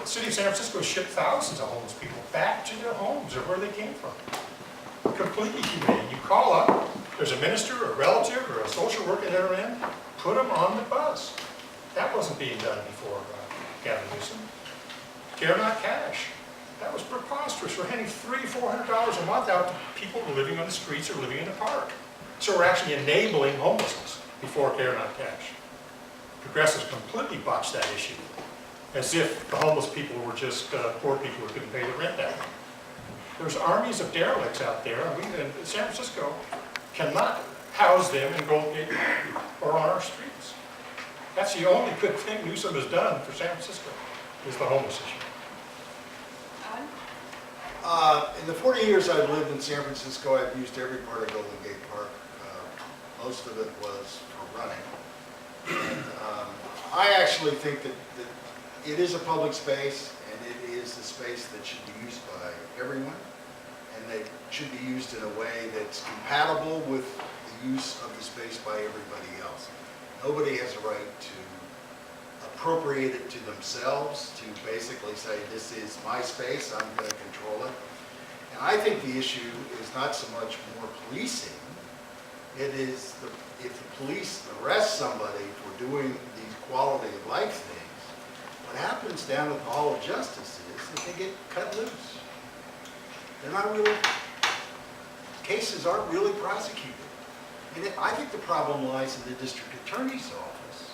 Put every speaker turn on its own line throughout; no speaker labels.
the city of San Francisco shipped thousands of homeless people back to their homes or where they came from. Completely humane. You call up, there's a minister or a relative or a social worker there in, put them on the bus. That wasn't being done before Gavin Newsom. Care Not Cash. That was preposterous. We're handing $300–400 a month out to people living on the streets or living in the park. So we're actually enabling homelessness before Care Not Cash. Progressives completely botched that issue, as if the homeless people were just poor people who couldn't pay the rent back. There's armies of derelicts out there, and we in San Francisco cannot house them in Golden Gate or on our streets. That's the only good thing Newsom has done for San Francisco, is the homeless issue.
In the 40 years I've lived in San Francisco, I've used every part of Golden Gate Park. Most of it was for running. And, I actually think that it is a public space, and it is a space that should be used by everyone, and they should be used in a way that's compatible with the use of the space by everybody else. Nobody has a right to appropriate it to themselves, to basically say, this is my space, I'm going to control it. And I think the issue is not so much more policing, it is if the police arrest somebody for doing these quality of life things, what happens down at the Hall of Justice is that they get cut loose. They're not really, cases aren't really prosecuted. And I think the problem lies in the district attorney's office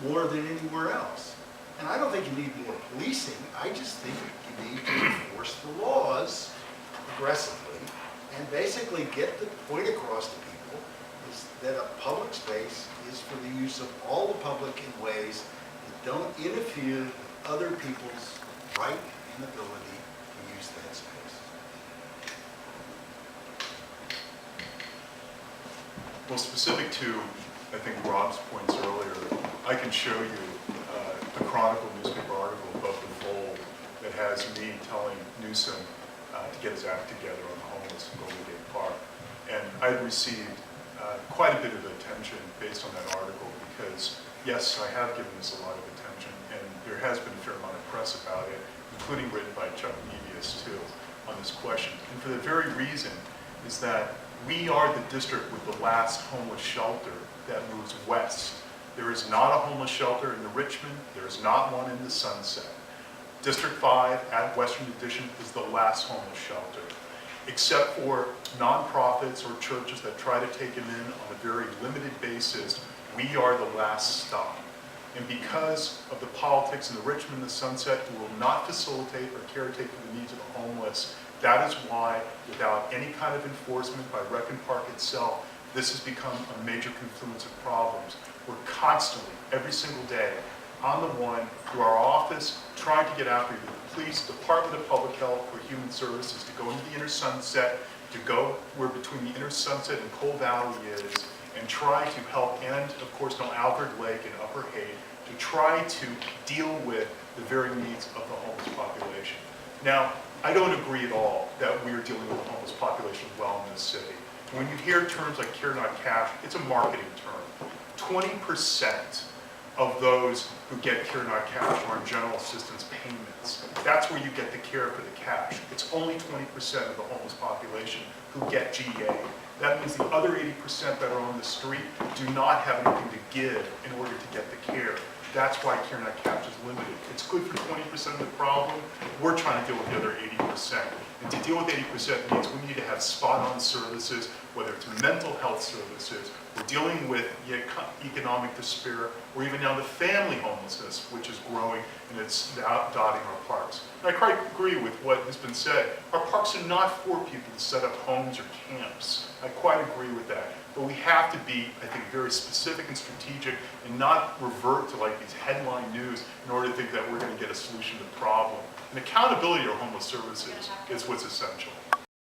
more than anywhere else. And I don't think you need more policing. I just think you need to enforce the laws aggressively and basically get the point across to people is that a public space is for the use of all the public in ways that don't interfere with other people's right and ability to use that space.
Well, specific to, I think, Rob's points earlier, I can show you a Chronicle newspaper article above the fold that has me telling Newsom to get his act together on the homeless in Golden Gate Park. And I've received quite a bit of attention based on that article because, yes, I have given this a lot of attention, and there has been a fair amount of press about it, including written by Chuck Mevius, too, on this question. And for the very reason is that we are the district with the last homeless shelter that moves west. There is not a homeless shelter in the Richmond. There is not one in the Sunset. District 5 at Western Addition is the last homeless shelter, except for nonprofits or churches that try to take them in on a very limited basis. We are the last stop. And because of the politics in the Richmond and the Sunset, who will not facilitate or caretake for the needs of the homeless, that is why, without any kind of enforcement by Rec and Park itself, this has become a major confluence of problems. We're constantly, every single day, on the one, through our office, trying to get after the police, Department of Public Health, or Human Services, to go into the inner Sunset, to go where between the inner Sunset and Coal Valley is, and try to help, and of course, no Albert Lake and Upper Haight, to try to deal with the very needs of the homeless population. Now, I don't agree at all that we're dealing with the homeless population well in this city. When you hear terms like Care Not Cash, it's a marketing term. 20% of those who get Care Not Cash are in general assistance payments. That's where you get the care for the cash. It's only 20% of the homeless population who get GA. That means the other 80% that are on the street do not have anything to give in order to get the care. That's why Care Not Cash is limited. It's good for 20% of the problem. We're trying to deal with the other 80%. And to deal with 80% means we need to have spot-on services, whether it's mental health services, we're dealing with economic despair, or even now the family homelessness, which is growing and it's dotting our parks. And I quite agree with what has been said. Our parks are not for people to set up homes or camps. I quite agree with that. But we have to be, I think, very specific and strategic and not revert to like these headline news in order to think that we're going to get a solution to the problem. And accountability of homeless services is what's essential.